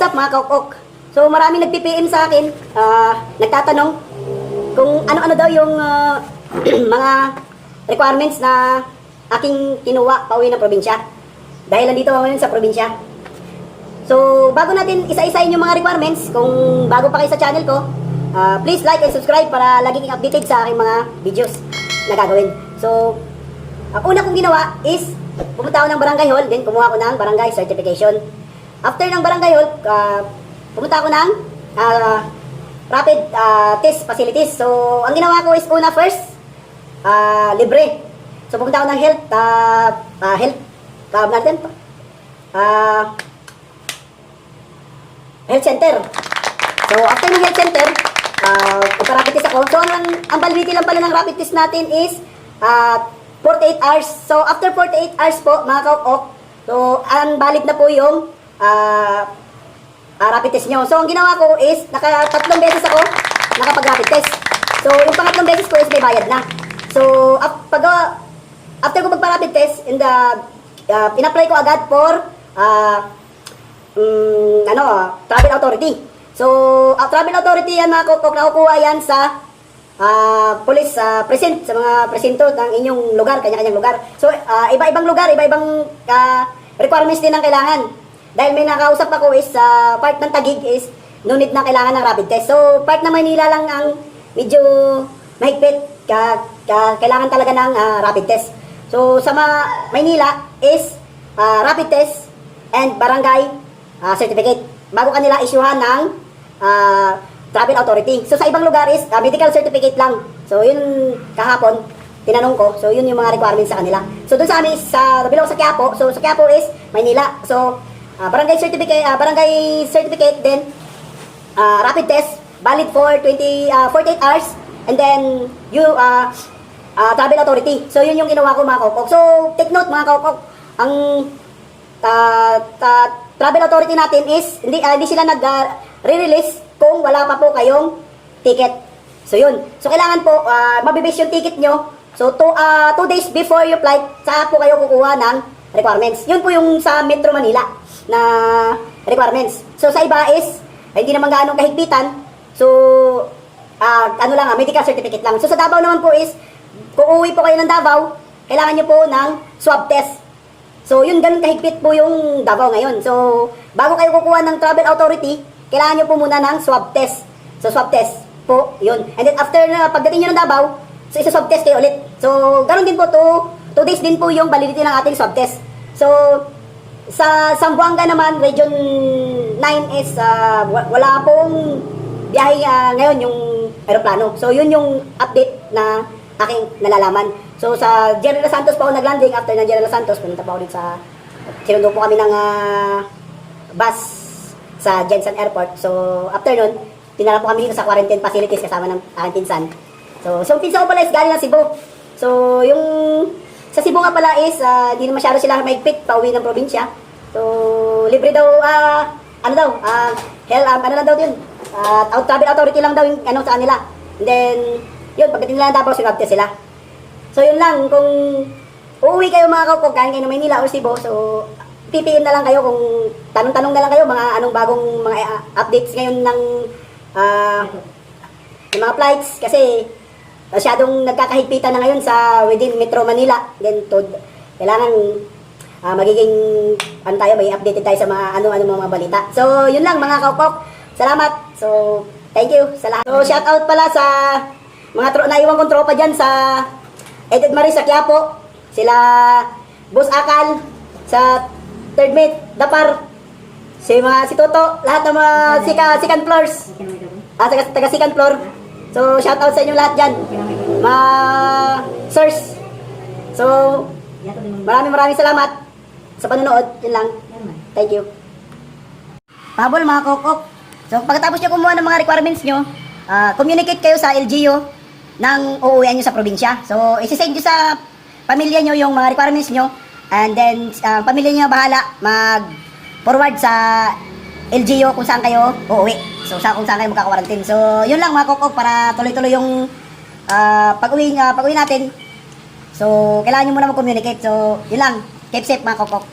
What's up mga kaukok? So maraming nag-PPM sa akin, nagtatanong kung ano-ano daw yung mga requirements na aking kinuha pauwi ng probinsya. Dahil nandito ako ngayon sa probinsya. So bago natin isa-isahin yung mga requirements, kung bago pa kayo sa channel ko, please like and subscribe para lagi kang updated sa aking mga videos na gagawin. So ang una kong ginawa is pumunta ako ng barangay hall, then kumuha ako ng barangay certification. After ng barangay hall, pumunta ako ng rapid test facilities. So, ang ginawa ko is first, libre. So, pumunta ako ng health center. So, after ng health center, rapid test ako. So, ang validity lang pala ng rapid test natin is 48 hours. So, after 48 hours po, mga kaukok, so, ang valid na po yung rapid test nyo. So, ang ginawa ko is, tatlong beses ako nakapag-rapid test. So, yung pangatlong beses ko is may bayad na. So, after ko magpa-rapid test, in-apply ko agad for travel authority. So, travel authority yan mga kaukok, nakukuha yan sa police present, sa mga presento ng inyong lugar, kanya-kanyang lugar. So, iba-ibang lugar, iba-ibang requirements din ang kailangan. Dahil may nakausap ako is sa part ng Taguig is no need na kailangan ng rapid test. So, part ng Maynila lang ang medyo mahigpit, kailangan talaga ng rapid test. So, sa Maynila is rapid test and barangay certificate bago kanila isyuhan ng travel authority. So, sa ibang lugar is medical certificate lang. So, yun kahapon, tinanong ko. So, yun yung mga requirements sa kanila. So, dun sa amin, bilog sa Quiapo. So, sa Quiapo is Maynila. So, barangay certificate, then rapid test, valid for 48 hours, and then travel authority. So, yun yung ginawa ko mga kaukok. So, take note mga kaukok, ang travel authority natin is, hindi sila nag-re-release kung wala pa po kayong ticket. So, yun. So, kailangan po, mabibase yung ticket nyo. So, 2 days before your flight, saka po kayo kukuha ng requirements. Yun po yung sa Metro Manila na requirements. So, sa iba is, hindi naman gaano kahigpitan. So, medical certificate lang. So, sa Davao naman po is, kung uuwi po kayo ng Davao, kailangan nyo po ng swab test. So, yun, ganun kahigpit po yung Davao ngayon. So, bago kayo kukuha ng travel authority, kailangan nyo po muna ng swab test. So, swab test po, yun. And then, after pagdating nyo ng Davao, so, isa-swab test kayo ulit. So, ganun din po, 2 days din po yung validity ng ating swab test. So, sa Zamboanga naman, Region 9 is wala pong biyahe ngayon yung aeroplano. So, yun yung update na aking nalalaman. So, sa General Santos pa ako naglanding. After ng General Santos, punta pa ako ulit sinundo po kami ng bus sa Jensen Airport. So, after nun, tinala po kami dito sa quarantine facilities kasama ng aking pinsan. So pinsan ko pala is galing ng Cebu. So, yung sa Cebu nga pala is, hindi na masyado sila maigpit pauwi ng probinsya. So, libre daw, travel authority lang daw yung sa kanila. And then, yun, pagdating nila tapos, sinwab test sila. So, yun lang, kung uuwi kayo mga kaukok, galing kayo ng Maynila o Cebu, so, PPM na lang kayo kung tanong-tanong na lang kayo, mga anong bagong mga updates ngayon ng mga flights, kasi, masyadong nagkakahigpitan na ngayon sa within Metro Manila. Then, kailangan magiging, may updated tayo sa mga mga balita. So, yun lang mga kaukok. Salamat. So, thank you sa lahat. So, shout out pala sa mga naiwan kong tropa dyan sa Edith Marie sa Quiapo. Sila Boss Akal sa Third Mate, Dapar. Si Toto, lahat ng mga second floors. Taga second floor. So, shout out sa inyo lahat dyan. Sirs. So, maraming salamat sa panonood. Yun lang. Thank you. Pahabol mga kaukok. So, pagkatapos nyo kumuha ng mga requirements nyo, communicate kayo sa LGU nang uuwian nyo sa probinsya. So, isi-send nyo sa pamilya nyo yung mga requirements nyo. And then, pamilya nyo bahala mag-forward sa LGU kung saan kayo uuwi. So, kung saan kayo magkaka-quarantine. So, yun lang mga kaukok para tuloy-tuloy yung pag-uwi natin. So, kailangan nyo muna mag-communicate. So, yun lang. Keep safe mga kaukok.